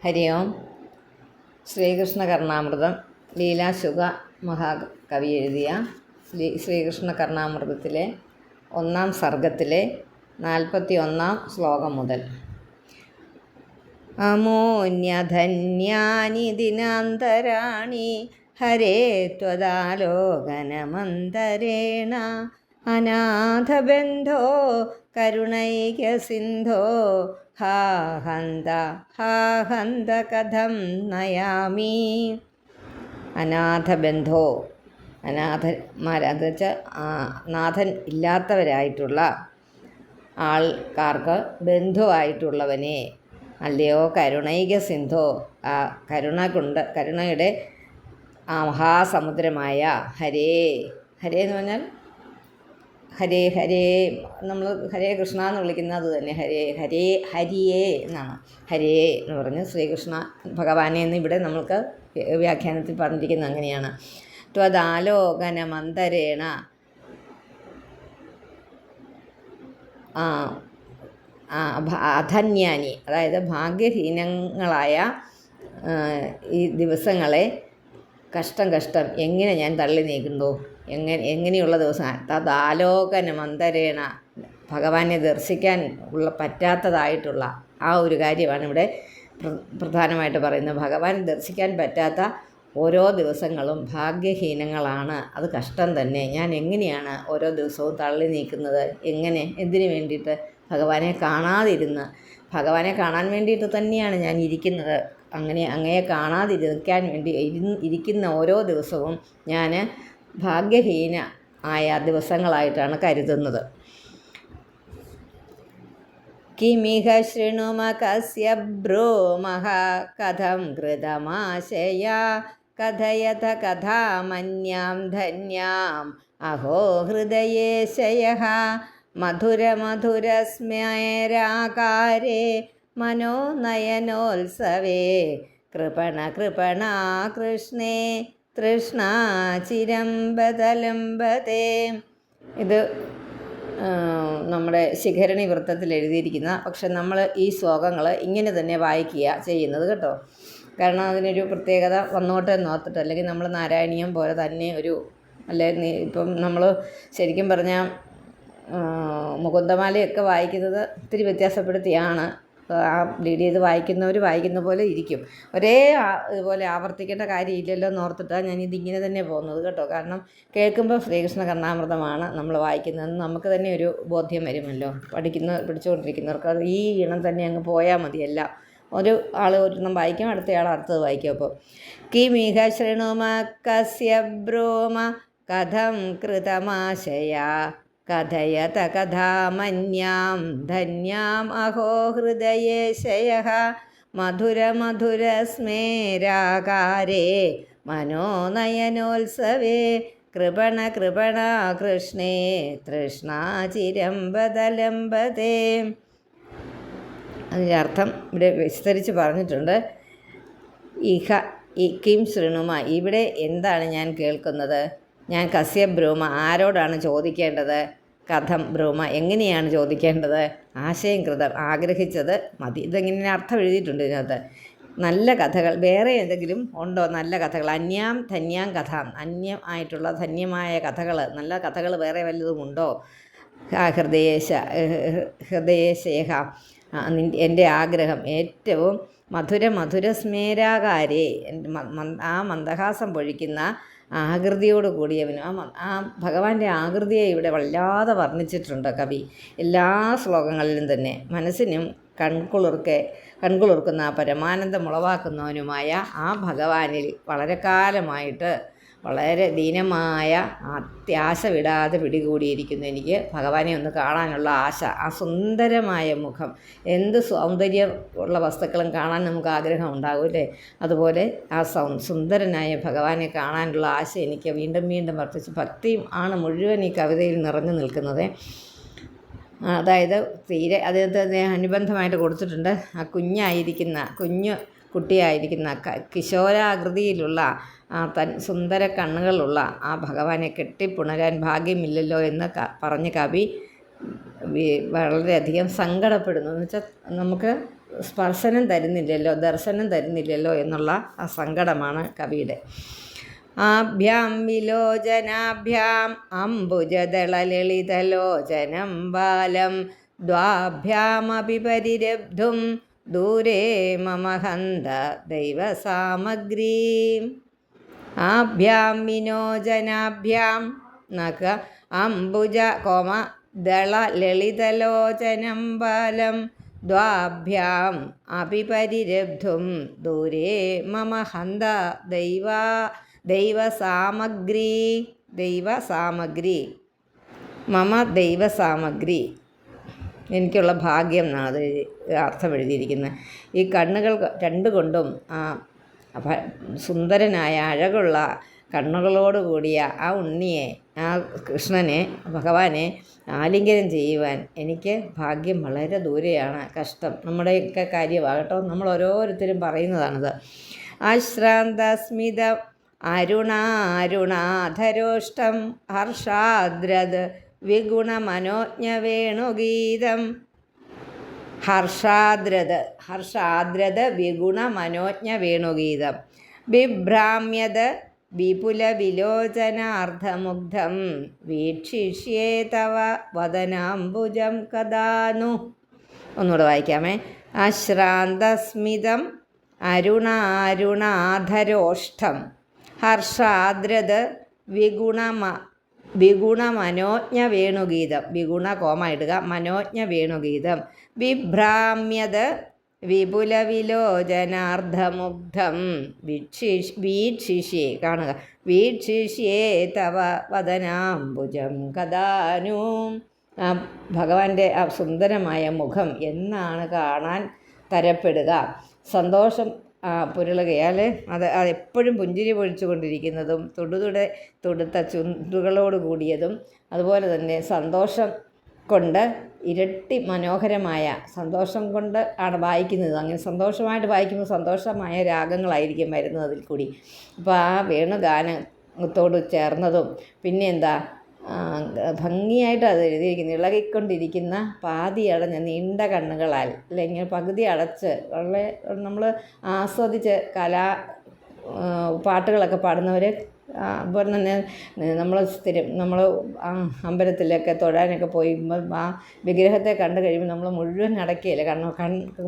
ഹരി ഓം. ശ്രീകൃഷ്ണ കർണാമൃതം ലീലാശുക മഹാകവി എഴുതിയ ശ്രീകൃഷ്ണ കർണാമൃതത്തിലെ 1-ാം സർഗത്തിലെ 41-ാം ശ്ലോകം മുതൽ. അമോന്യധന്യാനി ദിനാന്തരാണി ഹരേ ത്വദാലോകനമന്തരേണ അനാഥബന്ധോ കരുണൈകസിന്ധോ ഹാ ഹന്ത കഥം നയാമി. അനാഥബന്ധോ, അനാഥന്മാരെന്ന് വെച്ചാൽ നാഥൻ ഇല്ലാത്തവരായിട്ടുള്ള ആൾക്കാർക്ക് ബന്ധുവായിട്ടുള്ളവനെ, അല്ലയോ കരുണൈക സിന്ധോ, ആ കരുണയുടെ ആ മഹാസമുദ്രമായ ഹരേ. ഹരേ എന്ന് പറഞ്ഞാൽ ഹരേ ഹരേ, നമ്മൾ ഹരേ കൃഷ്ണ എന്ന് വിളിക്കുന്നത് അത് തന്നെ. ഹരിയേ എന്നാണ്. ഹരേ എന്ന് പറഞ്ഞ് ശ്രീകൃഷ്ണ ഭഗവാനെ എന്ന് ഇവിടെ നമ്മൾക്ക് വ്യാഖ്യാനത്തിൽ പറഞ്ഞിരിക്കുന്നത് അങ്ങനെയാണ്. ത്വദാലോകനമന്തരേണ, അധന്യാനി അതായത് ഭാഗ്യഹീനങ്ങളായ ഈ ദിവസങ്ങളെ കഷ്ടം എങ്ങനെ ഞാൻ തള്ളി നീക്കുന്നു, എങ്ങനെയുള്ള ദിവസം. തദാലോകനമന്തരേണ, ഭഗവാനെ ദർശിക്കാൻ പറ്റാത്തതായിട്ടുള്ള ആ ഒരു കാര്യമാണ് ഇവിടെ പ്രധാനമായിട്ട് പറയുന്നത്. ഭഗവാനെ ദർശിക്കാൻ പറ്റാത്ത ഓരോ ദിവസങ്ങളും ഭാഗ്യഹീനങ്ങളാണ്. അത് കഷ്ടം തന്നെ. ഞാൻ എങ്ങനെയാണ് ഓരോ ദിവസവും തള്ളി നീക്കുന്നത്? എന്തിനു വേണ്ടിയിട്ട്? ഭഗവാനെ കാണാൻ വേണ്ടിയിട്ട് തന്നെയാണ് ഞാൻ ഇരിക്കുന്നത്. അങ്ങയെ കാണാതിരിക്കാൻ വേണ്ടി ഇരിക്കുന്ന ഓരോ ദിവസവും ഞാൻ ഭാഗ്യഹീന ആയ ദിവസങ്ങളായിട്ടാണ് കരുതുന്നത്. കിമിഹ ശൃണുമകസ്യ ബ്രൂമഃ കഥം കൃതമാശയ കഥയത കഥാമന്യാം ധന്യാം അഹോ ഹൃദയേശയഃ മധുരസ്മേരാകാരേ മനോനയനോത്സവേ കൃപണാ കൃഷ്ണേ തൃഷ്ണാചിരംബതലംബതേ. ഇത് നമ്മുടെ ശിഖരണി വൃത്തത്തിൽ എഴുതിയിരിക്കുന്ന, പക്ഷെ നമ്മൾ ഈ ശ്ലോകങ്ങൾ ഇങ്ങനെ തന്നെ വായിക്കുക ചെയ്യുന്നത് കേട്ടോ. കാരണം അതിനൊരു പ്രത്യേകത വന്നോട്ടെ എന്നോർത്തിട്ട്. അല്ലെങ്കിൽ നമ്മൾ നാരായണീയം പോലെ തന്നെ ഇപ്പം നമ്മൾ ശരിക്കും പറഞ്ഞാൽ മുകുന്ദമാലയൊക്കെ വായിക്കുന്നത് ഒത്തിരി വ്യത്യാസപ്പെടുത്തിയാണ് ലീഡ് ചെയ്ത് വായിക്കുന്ന പോലെ ഇരിക്കും. ഇതുപോലെ ആവർത്തിക്കേണ്ട കാര്യമില്ലല്ലോ എന്നോർത്തിട്ടാണ് ഞാനിതിങ്ങനെ തന്നെ പോകുന്നത് കേട്ടോ. കാരണം കേൾക്കുമ്പോൾ ശ്രീകൃഷ്ണ കർണാമൃതമാണ് നമ്മൾ വായിക്കുന്നതെന്ന് നമുക്ക് തന്നെ ഒരു ബോധ്യം വരുമല്ലോ. പഠിച്ചുകൊണ്ടിരിക്കുന്നവർക്ക് അത് ഈ ഇണം തന്നെ അങ്ങ് പോയാൽ മതിയല്ല. ഒരു ആൾ ഒരെണ്ണം വായിക്കും, അടുത്തയാൾ അടുത്തത് വായിക്കും. അപ്പോൾ കിമിഹ ശൃണുമകസ്യ ബ്രൂമ കഥം കൃതമാശയ കഥയത കഥാമന്യാം ധന്യാം അഹോ ഹൃദയേശയഃ മധുരസ്മേരാകാരേ മനോനയനോത്സവേ കൃപണാ കൃഷ്ണേ തൃഷ്ണാചിരംബതലംബതേ. അതിൻ്റെ അർത്ഥം ഇവിടെ വിസ്തരിച്ച് പറഞ്ഞിട്ടുണ്ട്. കിം ശൃണുമ, ഇവിടെ എന്താണ് ഞാൻ കേൾക്കുന്നത്? ഞാൻ കസ്യ ബ്രൂമ, ആരോടാണ് ചോദിക്കേണ്ടത്? കഥം ബ്രൂമ, എങ്ങനെയാണ് ചോദിക്കേണ്ടത്? ആശയം കൃതം, ആഗ്രഹിച്ചത് മതി. ഇതെങ്ങനെ അർത്ഥം എഴുതിയിട്ടുണ്ട് ഇതിനകത്ത്. നല്ല കഥകൾ വേറെ എന്തെങ്കിലും ഉണ്ടോ? നല്ല കഥകൾ. ധന്യാം കഥാം, ആയിട്ടുള്ള ധന്യമായ കഥകൾ, നല്ല കഥകൾ വേറെ വല്ലതും ഉണ്ടോ? ഹൃദയേശേഹ, എൻ്റെ ആഗ്രഹം ഏറ്റവും മധുരസ്മേരാകാരേ, ആ മന്ദഹാസം പൊഴിക്കുന്ന ആകൃതിയോട് കൂടിയവനും. ആ ഭഗവാന്റെ ആകൃതിയെ ഇവിടെ വല്ലാതെ വർണ്ണിച്ചിട്ടുണ്ട് കവി എല്ലാ ശ്ലോകങ്ങളിലും തന്നെ. മനസ്സിനും കൺകുളിർക്കുന്ന പരമാനന്ദം ഉളവാക്കുന്നവനുമായ ആ ഭഗവാനിൽ വളരെ കാലമായിട്ട് വളരെ ദീനമായ അത്യാശ വിടാതെ പിടികൂടിയിരിക്കുന്നു എനിക്ക്. ഭഗവാനെ ഒന്ന് കാണാനുള്ള ആശ. ആ സുന്ദരമായ മുഖം, എന്ത് സൗന്ദര്യം ഉള്ള വസ്തുക്കളും കാണാൻ നമുക്ക് ആഗ്രഹം ഉണ്ടാകുമല്ലേ? അതുപോലെ ആ സുന്ദരനായ ഭഗവാനെ കാണാനുള്ള ആശ എനിക്ക് വീണ്ടും വർദ്ധിച്ചു. ഭക്തിയും ആണ് മുഴുവൻ ഈ കവിതയിൽ നിറഞ്ഞു നിൽക്കുന്നത്. അതായത് തീരെ അതിനകത്ത് അനുബന്ധമായിട്ട് കൊടുത്തിട്ടുണ്ട്. ആ കുഞ്ഞു കുട്ടിയായിരിക്കുന്ന കിശോരാകൃതിയിലുള്ള സുന്ദര കണ്ണുകളുള്ള ആ ഭഗവാനെ കെട്ടിപ്പുണരാൻ ഭാഗ്യമില്ലല്ലോ എന്ന് പറഞ്ഞ് കവി വളരെയധികം സങ്കടപ്പെടുന്നു. എന്ന് വെച്ചാൽ നമുക്ക് സ്പർശനം തരുന്നില്ലല്ലോ, ദർശനം തരുന്നില്ലല്ലോ എന്നുള്ള ആ സങ്കടമാണ് കവിയുടെ. ആഭ്യാം വിലോചനാഭ്യാം അംബുജദളലളിതലോചനം ബാലം ദ്വാഭ്യാമപി പരിരബ്ധും ദൂരേ മമ ഹന്ത ദൈവസാമഗ്രീം. ആഭ്യാം വിനോചനാഭ്യാം നക അംബുജ കോമ ദള ലളിതലോചനം ബാലം ദ്വാഭ്യാം അഭിപരിരബ്ധും ദൂരേ മമ ഹന്ത ദൈവസാമഗ്രീ മമ ദൈവസാമഗ്രി. എനിക്കുള്ള ഭാഗ്യം എന്നാണ് അത് അർത്ഥം എഴുതിയിരിക്കുന്നത്. ഈ കണ്ണുകൾ രണ്ടു കൊണ്ടും സുന്ദരനായ അഴകുള്ള കണ്ണുകളോട് കൂടിയ ആ ഉണ്ണിയെ, ആ കൃഷ്ണനെ, ഭഗവാനെ ആലിംഗനം ചെയ്യുവാൻ എനിക്ക് ഭാഗ്യം വളരെ ദൂരെയാണ്. കഷ്ടം. നമ്മുടെയൊക്കെ കാര്യമാകട്ടോ, നമ്മൾ ഓരോരുത്തരും പറയുന്നതാണിത്. ആശ്രാന്തസ്മിത അരുണാരുണാധരോഷ്ടം ഹർഷാദ്രത് വിഗുണമനോജ്ഞവേണുഗീതം. ഹർഷാദ്രത് വിഗുണമനോജ്ഞവേണുഗീതം ബിഭ്രാമ്യത് വിപുലവിലോചനാർദ്ധമുഗ്ധം വീക്ഷിഷ്യേ തവ വദനാംബുജം കഥാനു. ഒന്നുകൂടെ വായിക്കാമേ. അശ്രാന്തസ്മിതം അരുണാരുണാധരോഷ്ടം ഹർഷാദ്രത് വിഗുണമനോജ്ഞ വേണുഗീതം. വിഗുണ കോമ ഇടുക, മനോജ്ഞ വേണുഗീതം. ബിഭ്രാമ്യത് വിപുലവിലോചനാർദ്ധമുഗ്ധം വീക്ഷിഷ്യേ കാണുക, വീക്ഷിഷ്യേ തവ വദനാംബുജം കഥാനു. ആ ഭഗവാന്റെ ആ സുന്ദരമായ മുഖം എന്നാണ് കാണാൻ തരപ്പെടുക. സന്തോഷം പുരളുകയാൽ അത് എപ്പോഴും പുഞ്ചിരി പൊഴിച്ചു കൊണ്ടിരിക്കുന്നതും തൊടുത്ത ചുണ്ടുകളോട് കൂടിയതും അതുപോലെ തന്നെ സന്തോഷം കൊണ്ട് ഇരട്ടി മനോഹരമായ സന്തോഷം കൊണ്ട് ആണ് വായിക്കുന്നത്. അങ്ങനെ സന്തോഷമായിട്ട് വായിക്കുമ്പോൾ സന്തോഷമായ രാഗങ്ങളായിരിക്കും വരുന്നത് അതിൽ കൂടി. അപ്പോൾ ആ വേണുഗാനത്തോട് ചേർന്നതും പിന്നെ എന്താ ഭംഗിയായിട്ട് അത് എഴുതിയിരിക്കുന്നു. ഇളകിക്കൊണ്ടിരിക്കുന്ന പാതിയടഞ്ഞ നീണ്ട കണ്ണുകളാൽ അല്ലെങ്കിൽ പകുതി അടച്ച് വളരെ നമ്മൾ ആസ്വദിച്ച് പാട്ടുകളൊക്കെ പാടുന്നവർ അതുപോലെ തന്നെ നമ്മൾ അമ്പലത്തിലൊക്കെ തൊഴാനൊക്കെ പോയിപ്പോൾ ആ വിഗ്രഹത്തെ കണ്ടു കഴിയുമ്പോൾ നമ്മൾ മുഴുവൻ അടയ്ക്കുകയില്ല.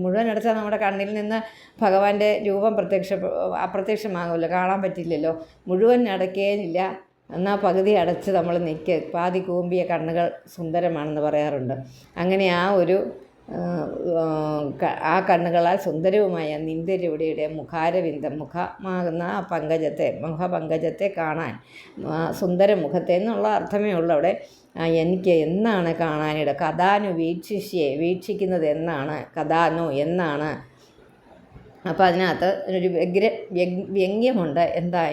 മുഴുവൻ അടച്ചാൽ നമ്മുടെ കണ്ണിൽ നിന്ന് ഭഗവാന്റെ രൂപം അപ്രത്യക്ഷമാകുമല്ലോ, കാണാൻ പറ്റില്ലല്ലോ. മുഴുവൻ അടയ്ക്കുകയില്ല, എന്നാൽ പകുതി അടച്ച് നമ്മൾ പാതി കൂമ്പിയ കണ്ണുകൾ സുന്ദരമാണെന്ന് പറയാറുണ്ട്. അങ്ങനെ ആ കണ്ണുകളാൽ സുന്ദരവുമായ നിന്റെ രൂപയുടെ മുഖമാകുന്ന ആ മുഖപങ്കജത്തെ കാണാൻ, സുന്ദരമുഖത്തെ എന്നുള്ള അർത്ഥമേ ഉള്ളൂ അവിടെ. എനിക്ക് എന്നാണ് കാണാനിട. കഥാനു വീക്ഷിഷ്യേ, വീക്ഷിക്കുന്നത് എന്നാണ്, കഥാനു എന്നാണ്. അപ്പോൾ അതിനകത്ത് ഒരു വ്യംഗ്യമുണ്ട്.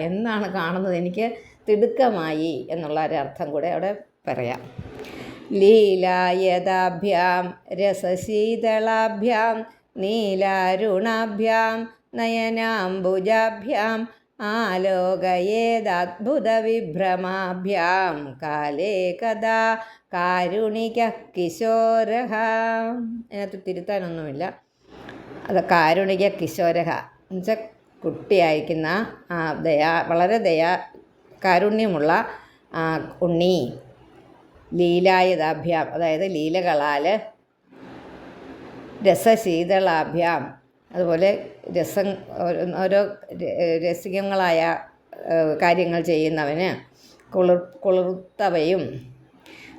എന്നാണ് കാണുന്നത്, എനിക്ക് തിടുക്കമായി എന്നുള്ള ഒരർത്ഥം കൂടെ അവിടെ പറയാം. ലീലായതാഭ്യാം രസശീതളാഭ്യാം നീലാരുണാഭ്യാം നയനാംബുജാഭ്യാം ആലോകയേദദ്ഭുതവിഭ്രമാഭ്യാം കാലേ കഥാ കാരുണിക കിശോരഃ. അതിനകത്ത് തിരുത്താനൊന്നുമില്ല, അത് കാരുണിക കിശോരഃ എന്നുവെച്ചാൽ കുട്ടിയായിരിക്കുന്ന വളരെ കാരുണ്യമുള്ള ഉണ്ണി. ലീലായതാഭ്യാം അതായത് ലീലകളാൽ, രസശീതളാഭ്യാം അതുപോലെ ഓരോ രസികങ്ങളായ കാര്യങ്ങൾ ചെയ്യുന്നവന് കുളിർത്തവയും,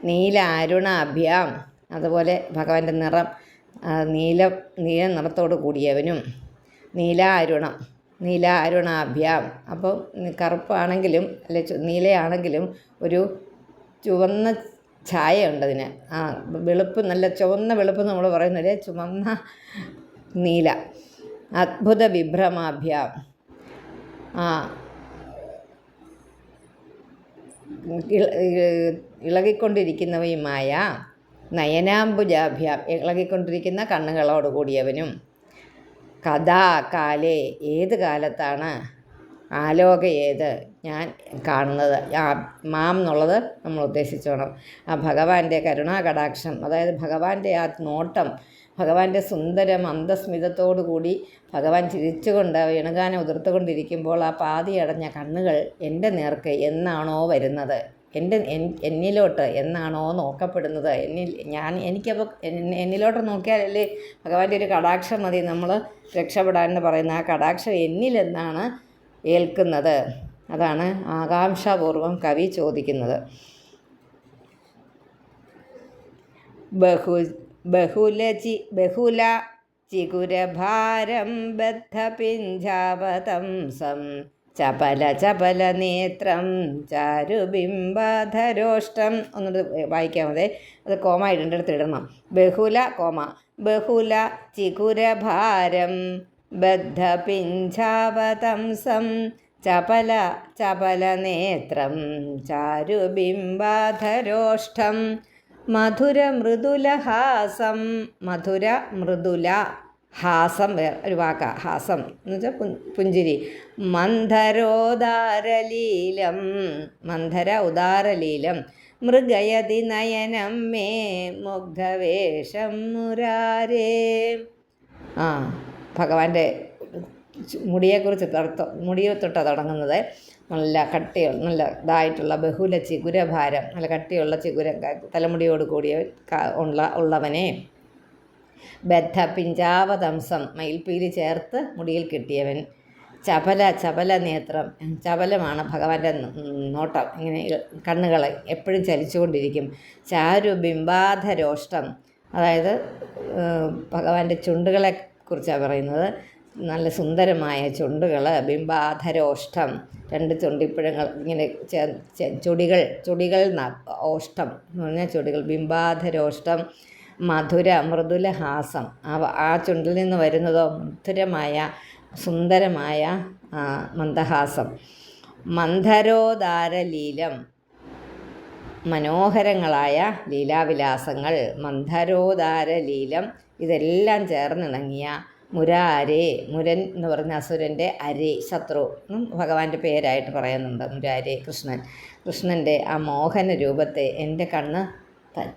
നീല അരുണാഭ്യാം അതുപോലെ ഭഗവാന്റെ നിറം നീല നിറത്തോട് കൂടിയവനും, നീല അരുണാഭ്യാം അപ്പോൾ കറുപ്പാണെങ്കിലും അല്ലെ നീലയാണെങ്കിലും ഒരു ചുവന്ന ഛായ ഉണ്ടതിന്. വെളുപ്പ്, നല്ല ചുവന്ന വെളുപ്പ് നമ്മൾ പറയുന്നില്ലേ, ചുവന്ന നീല. അദ്ഭുത വിഭ്രമാഭ്യാം ഇളകിക്കൊണ്ടിരിക്കുന്നവയുമായ നയനാംബുജാഭ്യാം ഇളകിക്കൊണ്ടിരിക്കുന്ന കണ്ണുകളോട് കൂടിയവനും. കാലേ ഏത് കാലത്താണ്, ആലോകയേത് ഞാൻ കാണുന്നത്. മാം എന്നുള്ളത് നമ്മൾ ഉദ്ദേശിച്ചോണം. ആ ഭഗവാന്റെ കരുണാകടാക്ഷം, അതായത് ഭഗവാന്റെ ആ നോട്ടം ഭഗവാന്റെ സുന്ദര മന്ദസ്മിതത്തോടു കൂടി ഭഗവാൻ ചിരിച്ചുകൊണ്ട് വേണുഗാനം ഉതിർത്തുകൊണ്ടിരിക്കുമ്പോൾ ആ പാതിയടഞ്ഞ കണ്ണുകൾ എൻ്റെ നേർക്ക് എന്നാണോ വരുന്നത്, എന്നിലോട്ട് എന്നാണോ നോക്കപ്പെടുന്നത്, എനിക്കപ്പോൾ എന്നിലോട്ട് നോക്കിയാലല്ലേ ഭഗവാന്റെ ഒരു കടാക്ഷം മതി നമ്മൾ രക്ഷപ്പെടാൻ എന്ന് പറയുന്ന ആ കടാക്ഷം എന്നിലെന്നാണ് ഏൽക്കുന്നത്. അതാണ് ആകാംക്ഷാപൂർവം കവി ചോദിക്കുന്നത്. ബഹുല ചികുരഭാരം ബദ്ധപിഞ്ചാവതംസം ചപല നേത്രം ചാരുബിംബധരോഷ്ടം. ഒന്നുകൂടെ വായിക്കാൻ മതി, അത് കോമ ഇടേണ്ടടുത്ത് ഇടണം. ബഹുല ചികുരഭാരം ബദ്ധപിഞ്ചാവതംസം ചപല നേത്രം ചാരുബിംബധരോഷ്ടം മധുര മൃദുലഹാസം. ഹാസം ഒരു വാക്ക, ഹാസം എന്ന് വെച്ചാൽ പുഞ്ചിരി. മന്ധര ഉദാരലീലം മൃഗയതി നയനം മേ മുഗ്ധവേഷം മുരാരേ. ഭഗവാന്റെ മുടിയെക്കുറിച്ച് മുടിയെ തൊട്ടാണ് തുടങ്ങുന്നത്. നല്ല ഇതായിട്ടുള്ള ബഹുല ചിഗുരഭാരം, നല്ല കട്ടിയുള്ള തലമുടിയോട് കൂടിയ ഉള്ളവനെ, ബദ്ധ പിഞ്ചാവതംസം മയിൽപ്പീലി ചേർത്ത് മുടിയിൽ കെട്ടിയവൻ, ചപല നേത്രം, ചപലമാണ് ഭഗവാന്റെ നോട്ടം, ഇങ്ങനെ കണ്ണുകൾ എപ്പോഴും ചലിച്ചുകൊണ്ടിരിക്കും. ചാരു ബിംബാധരോഷ്ടം, അതായത് ഭഗവാന്റെ ചുണ്ടുകളെ കുറിച്ചാണ് പറയുന്നത്. നല്ല സുന്ദരമായ ചുണ്ടുകൾ, ബിംബാധരോഷ്ടം, രണ്ട് ചുണ്ടിപ്പഴങ്ങൾ ഇങ്ങനെ ചുടികൾ ഓഷ്ടം എന്ന് പറഞ്ഞാൽ ചുടികൾ, ബിംബാധരോഷ്ടം. മധുര മൃദുലഹാസം, ആ ചുണ്ടിൽ നിന്ന് വരുന്നതോ മധുരമായ സുന്ദരമായ മന്ദഹാസം. മന്ധരോദാരലീലം, മനോഹരങ്ങളായ ലീലാവിലാസങ്ങൾ. മന്ധരോദാരലീലം, ഇതെല്ലാം ചേർന്നിണങ്ങിയ മുരാരേ, മുരൻ എന്ന് പറഞ്ഞ അസുരൻ്റെ അരേ, ശത്രു ഭഗവാന്റെ പേരായിട്ട് പറയുന്നുണ്ട്. മുരാരേ കൃഷ്ണൻ്റെ ആ മോഹന രൂപത്തെ എൻ്റെ കണ്ണ്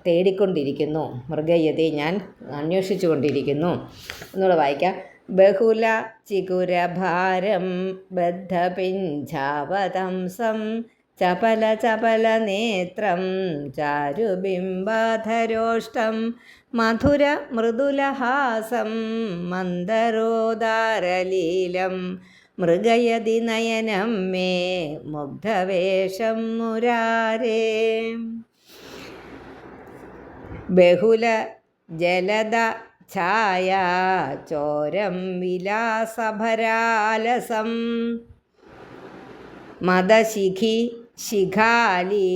തേടിക്കൊണ്ടിരിക്കുന്നു. മൃഗയതി, ഞാൻ അന്വേഷിച്ചു കൊണ്ടിരിക്കുന്നു. ഒന്നുകൂടെ വായിക്കാം. ബഹുല ചികുരഭാരം ബദ്ധപിഞ്ചാവതംസം ചപല നേത്രം ചാരുബിംബധരോഷ്ടം മധുര മൃദുലഹാസം മന്ദരോദാരലീലം മൃഗയതി നയനം മേ മുഗ്ധവേഷം മുരാരേ. ബഹുല ജലദ ഛായാ ചോരം വിലാസഭരാലസം മദശിഖി ശിഖാലീലോത്തംസം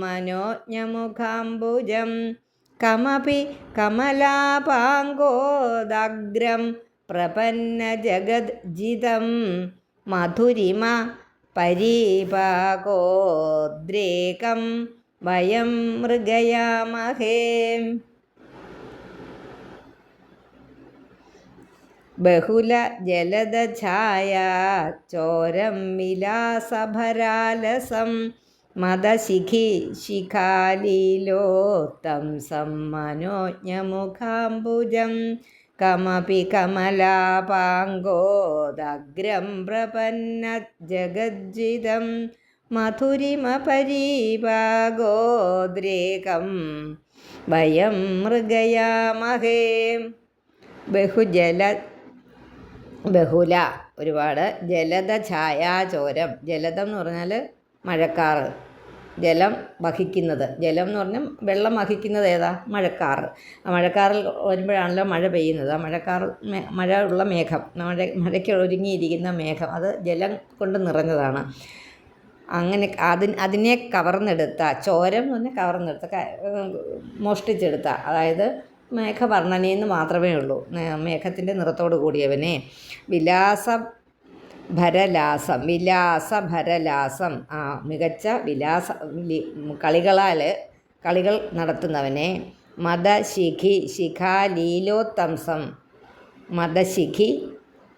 മനോജ്ഞമുഖാംബുജം കമപി കമലാപാങ്കോദഗ്രം പ്രപന്നജഗദ്ജിതം മധുരിമ പരീപാകോദ്രേകം വയം മൃഗയാമഹേ. ബഹുല ജലദഛായാ ചോരം വിലാസഭരാലസം മദശിഖി ശിഖാലീലോത്തംസം മനോജ്ഞമുഖാംബുജം കമപി കമലാപാങ്കോദഗ്രം പ്രപന്നജഗജ്ജിതം മധുരിമ പരീപാകോദ്രേകം വയം മൃഗയാമഹേ. ബഹുല ഒരുപാട്, ജലദ ഛായാചോരം, ജലദം എന്ന് പറഞ്ഞാൽ മഴക്കാറ്, ജലം വഹിക്കുന്നത്, ജലം എന്ന് പറഞ്ഞാൽ വെള്ളം വഹിക്കുന്നത് ഏതാ, മഴക്കാറ്. ആ മഴക്കാറിൽ വരുമ്പോഴാണല്ലോ മഴ പെയ്യുന്നത്. ആ മഴ ഉള്ള മേഘം, മഴയ്ക്ക് ഒരുങ്ങിയിരിക്കുന്ന മേഘം, അത് ജലം കൊണ്ട് നിറഞ്ഞതാണ്. അങ്ങനെ അതിനെ കവർന്നെടുത്ത, ചോരം എന്ന് പറഞ്ഞാൽ കവർന്നെടുത്ത, മോഷ്ടിച്ചെടുത്ത, അതായത് മേഘവർണ്ണനയെന്ന് മാത്രമേ ഉള്ളൂ, മേഘത്തിൻ്റെ നിറത്തോട് കൂടിയവനെ. വിലാസഭരലാസം, മികച്ച കളികൾ നടത്തുന്നവനെ. മദശിഖി ശിഖാലീലോത്തംസം, മദശിഖി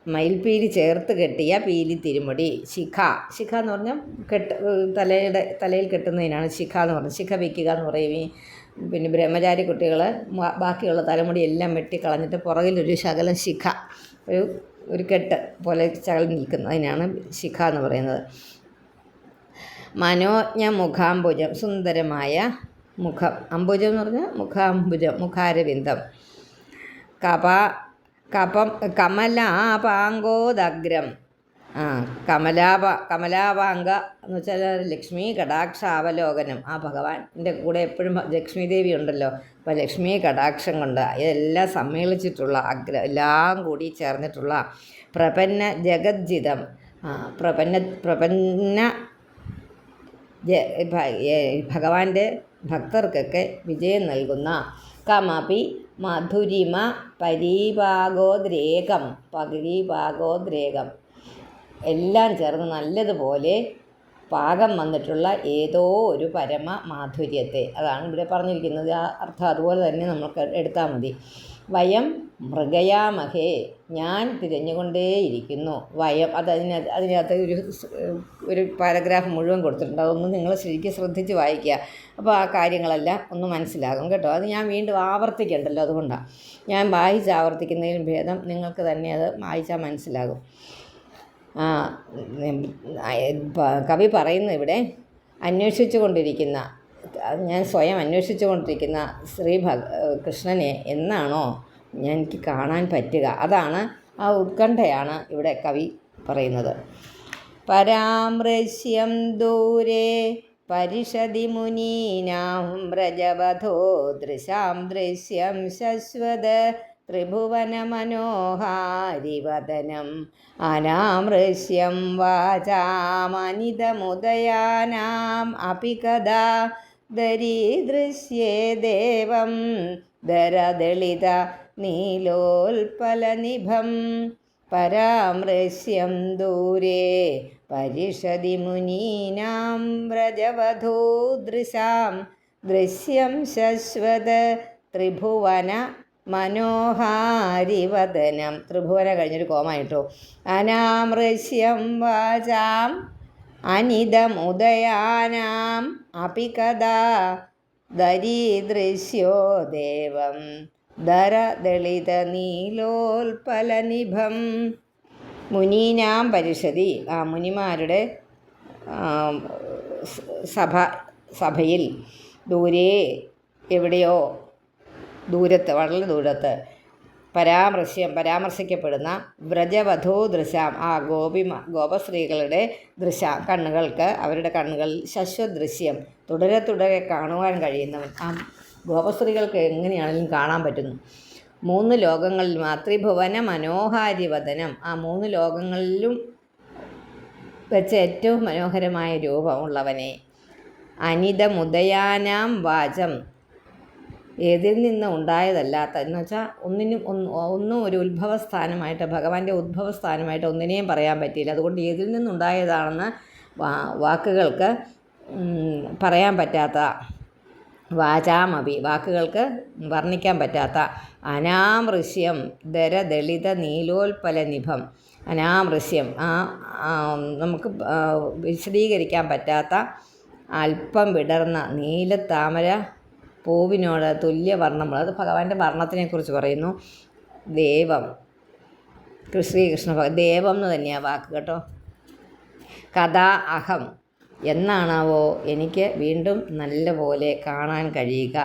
മയിൽപ്പീലി ചേർത്ത് കെട്ടിയ പീലി തിരുമുടി. ശിഖ എന്ന് പറഞ്ഞാൽ തലയിൽ കെട്ടുന്നതിനാണ് ശിഖ എന്ന് പറഞ്ഞത്. ശിഖ വയ്ക്കുക എന്ന് പറയും. പിന്നെ ബ്രഹ്മചാരി കുട്ടികൾ ബാക്കിയുള്ള തലമുടി എല്ലാം വെട്ടിക്കളഞ്ഞിട്ട് പുറകിലൊരു ശകലം ശിഖ, ഒരു കെട്ട് പോലെ ശകലം നിൽക്കുന്നു, അതിനാണ് ശിഖ എന്ന് പറയുന്നത്. മനോജ്ഞ മുഖാംബുജം, സുന്ദരമായ മുഖം. അംബുജം എന്ന് പറഞ്ഞാൽ മുഖാംബുജം, മുഖാരവിന്ദം. കമലാപാങ്കോദഗ്രം. കമലാപാങ്ക എന്ന് വെച്ചാൽ ലക്ഷ്മി കടാക്ഷാവലോകനം. ആ ഭഗവാന്റെ കൂടെ എപ്പോഴും ലക്ഷ്മി ദേവി ഉണ്ടല്ലോ. അപ്പോൾ ലക്ഷ്മി കടാക്ഷം കൊണ്ട് ഇതെല്ലാം സമ്മേളിച്ചിട്ടുള്ള എല്ലാം കൂടി ചേർന്നിട്ടുള്ള പ്രപന്ന ജഗജ്ജിതം, പ്രപന്ന ഭഗവാന്റെ ഭക്തർക്കൊക്കെ വിജയം നൽകുന്ന കമപി മധുരിമ പരിഭാഗോദ്രേകം എല്ലാം ചേർന്ന് നല്ലതുപോലെ പാകം വന്നിട്ടുള്ള ഏതോ ഒരു പരമ മാധുര്യത്തെ, അതാണ് ഇവിടെ പറഞ്ഞിരിക്കുന്നത്. ആ അർത്ഥം അതുപോലെ തന്നെ നമുക്ക് എടുത്താൽ മതി. വയം മൃഗയാമഹേ, ഞാൻ തിരഞ്ഞുകൊണ്ടേയിരിക്കുന്നു. വയം അതിനകത്ത് ഒരു പാരഗ്രാഫ് മുഴുവൻ കൊടുത്തിട്ടുണ്ട്. അതൊന്നും നിങ്ങൾ ശരിക്കും ശ്രദ്ധിച്ച് വായിക്കുക. അപ്പോൾ ആ കാര്യങ്ങളെല്ലാം ഒന്ന് മനസ്സിലാകും കേട്ടോ. അത് ഞാൻ വീണ്ടും ആവർത്തിക്കണ്ടല്ലോ, അതുകൊണ്ടാണ് ഞാൻ ആവർത്തിക്കുന്നതിലും ഭേദം നിങ്ങൾക്ക് തന്നെ അത് വായിച്ചാൽ മനസ്സിലാകും. കവി പറയുന്നു ഇവിടെ, ഞാൻ സ്വയം അന്വേഷിച്ചു കൊണ്ടിരിക്കുന്ന കൃഷ്ണനെ എന്നാണോ എനിക്ക് കാണാൻ പറ്റുക, അതാണ് ആ ഉത്കണ്ഠയാണ് ഇവിടെ കവി പറയുന്നത്. പരാമൃശ്യം ദൂരെ പരിഷദി മുനീനാം വ്രജവധോ ദൃശാം ദൃശ്യം ശശ്വത ത്രിഭുവനമനോഹാരിവദനം അനാമൃശ്യം വാചാമനിതമുദയാനാം അപി കഥാ ദരീദൃശ്യേ ദേവം ദരദളിത നീലോൽപലനിഭം. പരാമൃശ്യം ദൂരെ പരിഷദി മുനീനാം വ്രജവധൂ ദൃശാം ദൃശ്യം ശശ്വത ത്രിഭുവന മനോഹാരിവദനം. ത്രിഭുവന കഴിഞ്ഞൊരു കോമായിട്ടോ. അനാമൃശ്യം വാചാം അനിതമുദയാനാം അപി കഥാ ദരീദൃശ്യോ ദേവം ദരദളിത നീലോൽപലനിഭം. മുനീനാം പരിഷദി, മുനിമാരുടെ സഭയിൽ ദൂരെ എവിടെയോ ദൂരത്ത്, വളരെ ദൂരത്ത്, പരാമർശിക്കപ്പെടുന്ന വ്രജവധൂ ദൃശാം, ഗോപസ്ത്രീകളുടെ കണ്ണുകൾക്ക്, അവരുടെ കണ്ണുകളിൽ ശശ്വദൃശ്യം, തുടരെ കാണുവാൻ കഴിയുന്നവൻ. ആ ഗോപസ്ത്രീകൾക്ക് എങ്ങനെയാണെങ്കിലും കാണാൻ പറ്റുന്നു. 3 ലോകങ്ങളിൽ ത്രിഭുവന മനോഹാരിവദനം, ആ 3 ലോകങ്ങളിലും വെച്ച് ഏറ്റവും മനോഹരമായ രൂപമുള്ളവനെ. അനിതമുദയാനാം വാചം, ഏതിൽ നിന്ന് ഉണ്ടായതല്ലാത്ത, എന്ന് വെച്ചാൽ ഒന്നും ഒരു ഉത്ഭവസ്ഥാനമായിട്ട്, ഭഗവാന്റെ ഉദ്ഭവസ്ഥാനമായിട്ട് ഒന്നിനെയും പറയാൻ പറ്റിയില്ല. അതുകൊണ്ട് ഏതിൽ നിന്നുണ്ടായതാണെന്ന് വാക്കുകൾക്ക് പറയാൻ പറ്റാത്ത, വാചാമപി വാക്കുകൾക്ക് വർണ്ണിക്കാൻ പറ്റാത്ത, അനാമൃശ്യം ദരദളിത നീലോൽപലനിഭം. അനാമൃശ്യം, നമുക്ക് വിശദീകരിക്കാൻ പറ്റാത്ത അല്പം വിടർന്ന നീലത്താമര പൂവിനോട് തുല്യവർണ്ണമുള്ള, അത് ഭഗവാന്റെ വർണ്ണത്തിനെക്കുറിച്ച് പറയുന്നു. ദേവം, ശ്രീകൃഷ്ണ ദേവം എന്ന് തന്നെയാണ് വാക്ക് കേട്ടോ. കഥാ അഹം, എന്നാണാവോ എനിക്ക് വീണ്ടും നല്ല പോലെ കാണാൻ കഴിയുക.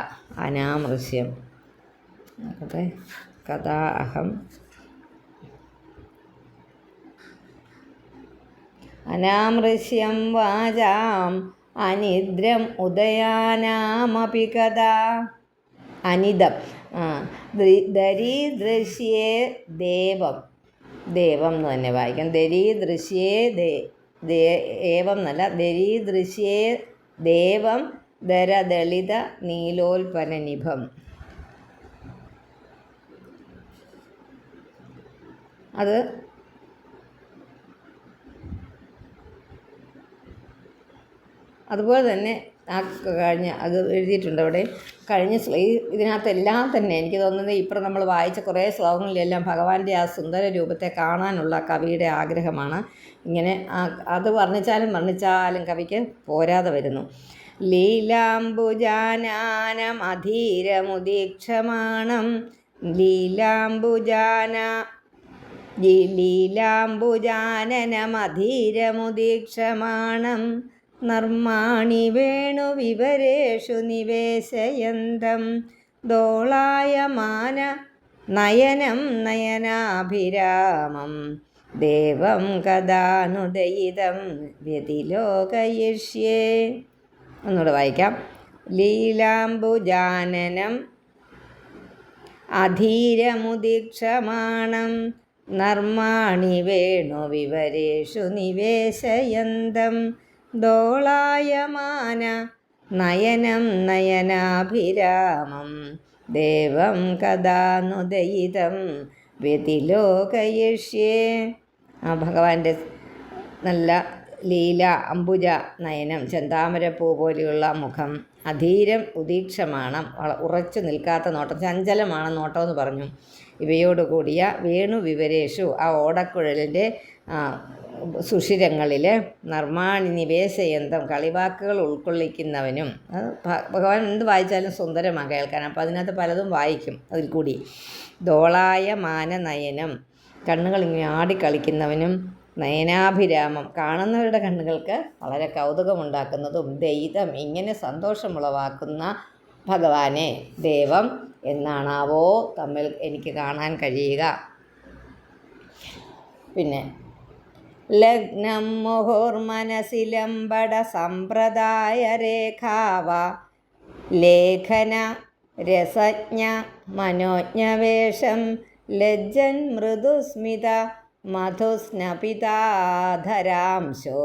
അനാമൃശ്യം, കഥാ അഹം അനാമൃശ്യം വാചാം അനിദ്രം ഉദയാനാമപി കഥാ. അനിതം, ദരീദൃശ്യേ ദേവം, ദേവം എന്ന് തന്നെ വായിക്കാം. ദരീദൃശ്യേ ഏവം എന്നല്ല, ദരീദൃശ്യേ ദേവം ദരദളിത നീലോൽപലനിഭം. അത് അതുപോലെ തന്നെ അത് എഴുതിയിട്ടുണ്ട് അവിടെ. ഇതിനകത്തെല്ലാം തന്നെ എനിക്ക് തോന്നുന്നത് ഇപ്പം നമ്മൾ വായിച്ച കുറേ ശ്ലോകങ്ങളിലെല്ലാം ഭഗവാന്റെ ആ സുന്ദര രൂപത്തെ കാണാനുള്ള കവിയുടെ ആഗ്രഹമാണ്. ഇങ്ങനെ അത് വർണ്ണിച്ചാലും കവിക്ക് പോരാതെ വരുന്നു. ലീലാംബുജാനമധീരമുദീക്ഷമാണം ലീലാംബുജാനനമധീരമുദീക്ഷമാണം നർമാണി വേണുവിവരേഷു നിവേശയന്തം ദോളായമാന നയനം നയനാഭിരാമം ദേവം കഥാനുദയിതം വ്യതിലോകയിഷ്യേ. ഒന്നുകൂടെ വായിക്കാം. ലീലാംബുജാനനം അധീരമുദീക്ഷമാണം നർമാണി വേണുവിവരേഷു നിവേശയന്തം ദോളായമാന നയനം നയനാഭിരാമം ദേവം കഥാനുദയിതം വ്യതിലോകയിഷ്യേ. ആ ഭഗവാന്റെ നല്ല ലീല അംബുജ നയനം, ചെന്താമരപ്പൂ പോലെയുള്ള മുഖം, അധീരം ഉദീക്ഷമാണ്, ഉറച്ചു നിൽക്കാത്ത നോട്ടം, ചഞ്ചലമാണ് നോട്ടമെന്ന് പറഞ്ഞു. ഇവയോടുകൂടിയ വേണുവിവരേഷു, ആ ഓടക്കുഴലിൻ്റെ സുഷിരങ്ങളിൽ നർമാണി നിവേശയന്തം, കളിവാക്കുകൾ ഉൾക്കൊള്ളിക്കുന്നവനും. ഭഗവാൻ എന്ത് വായിച്ചാലും സുന്ദരമാണ് കേൾക്കാൻ. അപ്പോൾ അതിനകത്ത് പലതും വായിക്കും അതിൽ കൂടി. ദോളായ മാന നയനം, കണ്ണുകൾ ഇങ്ങനെ ആടിക്കളിക്കുന്നവനും. നയനാഭിരാമം, കാണുന്നവരുടെ കണ്ണുകൾക്ക് വളരെ കൗതുകമുണ്ടാക്കുന്നതും. ദയിതം, ഇങ്ങനെ സന്തോഷമുളവാക്കുന്ന ഭഗവാനെ ദേവം എന്നാണാവോ തമ്മിൽ എനിക്ക് കാണാൻ കഴിയുക. പിന്നെ ലഗ്നം മുഹുർമനസിലംബട സമ്പ്രദായ രേഖാവ ലേഖന രസജ്ഞ മനോജ്ഞവേഷം ലജ്ജൻ മൃദുസ്മിത മധുസ്നപിതാധരാംശോ.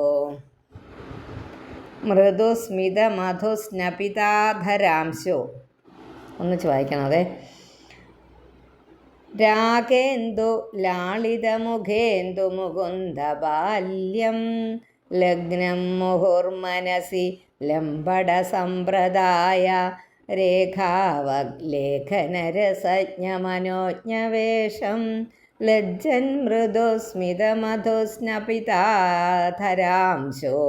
മൃദുസ്മിത മധുസ്നപിതാധരാംശോ. ഒന്നിച്ച് വായിക്കണം. അതെ. രാഗേന്ദു ലാളിതമുഖേന്ദു മുകുന്ദ ബാല്യം ലഗ്നം മുഹുർമനസി ലംബട സമ്പ്രദായ രേഖാവലേഖനരസജ്ഞ മനോജ്ഞവേഷം ലജ്ജൻ മൃദുസ്മിത മധുസ്നപിതാധരാംശോ.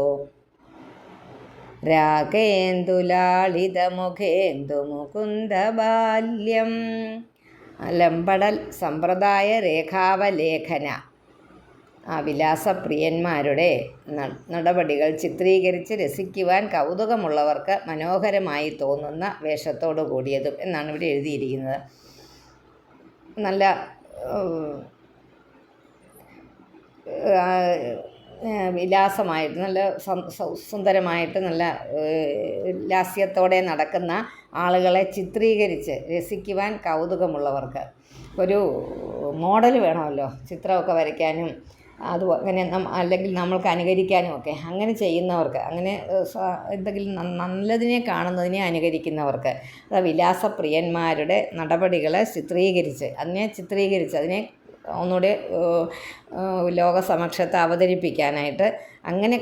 രാഗേന്ദുലാളിതമുഖേന്ദു മുകുന്ദ ബാല്യം. ലംബടൽ സമ്പ്രദായ രേഖാവലേഖന, ആ വിലാസപ്രിയന്മാരുടെ നടപടികൾ ചിത്രീകരിച്ച് രസിക്കുവാൻ കൗതുകമുള്ളവർക്ക് മനോഹരമായി തോന്നുന്ന വേഷത്തോടു കൂടിയതും എന്നാണ് ഇവിടെ എഴുതിയിരിക്കുന്നത്. നല്ല വിലാസമായിട്ട്, നല്ല സുന്ദരമായിട്ട്, നല്ല ലാസ്യത്തോടെ നടക്കുന്ന ആളുകളെ ചിത്രീകരിച്ച് രസിക്കുവാൻ കൗതുകമുള്ളവർക്ക്. ഒരു മോഡൽ വേണമല്ലോ ചിത്രമൊക്കെ വരയ്ക്കാനും, അത് അങ്ങനെ അല്ലെങ്കിൽ നമ്മൾക്ക് അനുകരിക്കാനും ഒക്കെ. അങ്ങനെ ചെയ്യുന്നവർക്ക്, അങ്ങനെ എന്തെങ്കിലും നല്ലതിനെ കാണുന്നതിനെ അനുകരിക്കുന്നവർക്ക്, അത് വിലാസപ്രിയന്മാരുടെ നടപടികളെ ചിത്രീകരിച്ച് അതിനെ ഒന്നുകൂടെ ലോകസമക്ഷത്ത് അവതരിപ്പിക്കാനായിട്ട്, അങ്ങനെ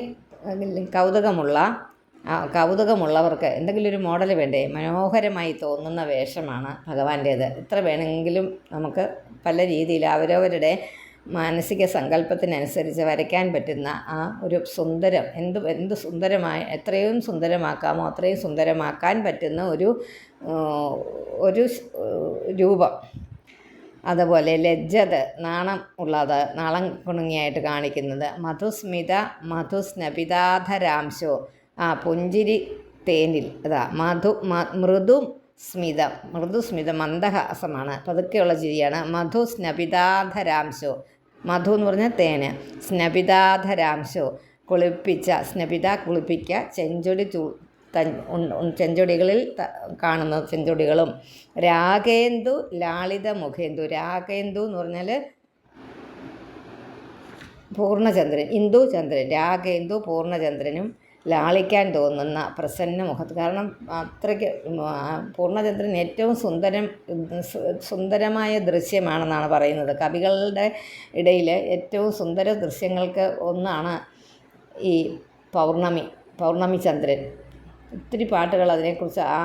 കൗതുകമുള്ളവർക്ക് എന്തെങ്കിലും ഒരു മോഡൽ വേണ്ടേ? മനോഹരമായി തോന്നുന്ന വേഷമാണ് ഭഗവാന്റേത്. ഇത്ര വേണമെങ്കിലും നമുക്ക് പല രീതിയിൽ അവരവരുടെ മാനസിക സങ്കല്പത്തിനനുസരിച്ച് വരയ്ക്കാൻ പറ്റുന്ന ആ ഒരു സുന്ദരം, എന്ത് സുന്ദരമായി എത്രയും സുന്ദരമാക്കാമോ അത്രയും സുന്ദരമാക്കാൻ പറ്റുന്ന ഒരു രൂപം. അതുപോലെ ലജ്ജത്, നാണം ഉള്ളത്, നാളം കുണുങ്ങിയായിട്ട് കാണിക്കുന്നത്. മധുസ്നപിതാധരാംശോ, ആ പുഞ്ചിരി തേനിൽ, അതാ മൃദുസ്മിതം മന്ദഹാസമാണ്, പതുക്കെയുള്ള ചിരിയാണ്. മധുസ്നപിതാധരാംശോ, മധു എന്ന് പറഞ്ഞാൽ തേന്, സ്നപിതാധരാംശോ കുളിപ്പിക്ക, ചെഞ്ചൊടികളിൽ കാണുന്ന ചെഞ്ചൊടികളും. രാഗേന്ദു ലാളിത മുഖേന്ദു, രാഗേന്ദു എന്ന് പറഞ്ഞാൽ പൂർണ്ണചന്ദ്രൻ, ഇന്ദുചന്ദ്രൻ, രാഗേന്ദു പൂർണ്ണചന്ദ്രനും ലാളിക്കാൻ തോന്നുന്ന പ്രസന്ന മുഖത്ത്. കാരണം അത്രയ്ക്ക് പൂർണ്ണചന്ദ്രൻ ഏറ്റവും സുന്ദരമായ ദൃശ്യമാണെന്നാണ് പറയുന്നത്. കവികളുടെ ഇടയിൽ ഏറ്റവും സുന്ദര ദൃശ്യങ്ങൾക്ക് ഒന്നാണ് ഈ പൗർണമി ചന്ദ്രൻ. ഒത്തിരി പാട്ടുകൾ അതിനെക്കുറിച്ച്, ആ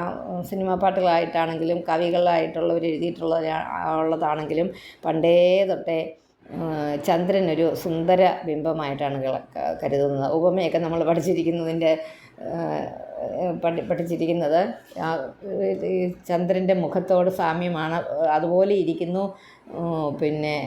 സിനിമാ പാട്ടുകളായിട്ടാണെങ്കിലും കവികളായിട്ടുള്ളവർ എഴുതിയിട്ടുള്ളതാണെങ്കിലും പണ്ടേ തൊട്ടേ ചന്ദ്രൻ ഒരു സുന്ദര ബിംബമായിട്ടാണ് കരുതുന്നത്. ഉപമയൊക്കെ നമ്മൾ പഠിച്ചിരിക്കുന്നതിൻ്റെ പഠിച്ചിരിക്കുന്നത് ഈ ചന്ദ്രൻ്റെ മുഖത്തോട് സാമ്യമാണ്, അതുപോലെ ഇരിക്കുന്നു. പിന്നെ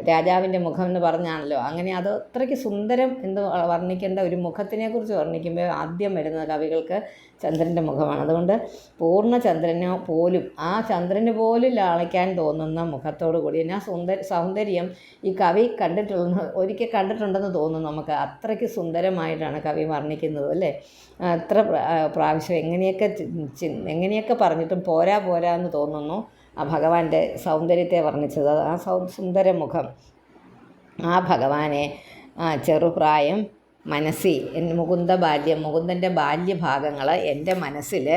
രാജാവിൻ്റെ മുഖം എന്ന് പറഞ്ഞാണല്ലോ, അങ്ങനെ അത് അത്രയ്ക്ക് സുന്ദരം എന്ന് വർണ്ണിക്കേണ്ട ഒരു മുഖത്തിനെക്കുറിച്ച് വർണ്ണിക്കുമ്പോൾ ആദ്യം വരുന്ന കവികൾക്ക് ചന്ദ്രൻ്റെ മുഖമാണ്. അതുകൊണ്ട് പൂർണ്ണ ചന്ദ്രനോ പോലും ആ ചന്ദ്രന് പോലും ലാളിക്കാൻ തോന്നുന്ന മുഖത്തോടു കൂടി ആ സൗന്ദര്യം ഈ കവി ഒരിക്കൽ കണ്ടിട്ടുണ്ടെന്ന് തോന്നുന്നു നമുക്ക്. അത്രയ്ക്ക് സുന്ദരമായിട്ടാണ് കവി വർണ്ണിക്കുന്നത് അല്ലേ. എത്ര പ്രാവശ്യം എങ്ങനെയൊക്കെ പറഞ്ഞിട്ടും പോരാ എന്ന് തോന്നുന്നു ആ ഭഗവാന്റെ സൗന്ദര്യത്തെ വർണ്ണിച്ചത്. ആ സുന്ദരമുഖം, ആ ഭഗവാനെ ചെറുപ്രായം മുകുന്ദൻ്റെ ബാല്യഭാഗങ്ങൾ എൻ്റെ മനസ്സിൽ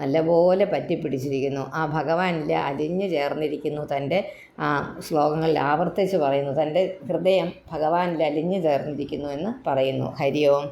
നല്ലപോലെ പറ്റിപ്പിടിച്ചിരിക്കുന്നു. ആ ഭഗവാനിൽ അലിഞ്ഞു ചേർന്നിരിക്കുന്നു. തൻ്റെ ആ ശ്ലോകങ്ങളിൽ ആവർത്തിച്ച് പറയുന്നു, തൻ്റെ ഹൃദയം ഭഗവാനിൽ അലിഞ്ഞു ചേർന്നിരിക്കുന്നു എന്ന് പറയുന്നു. ഹരി ഓം.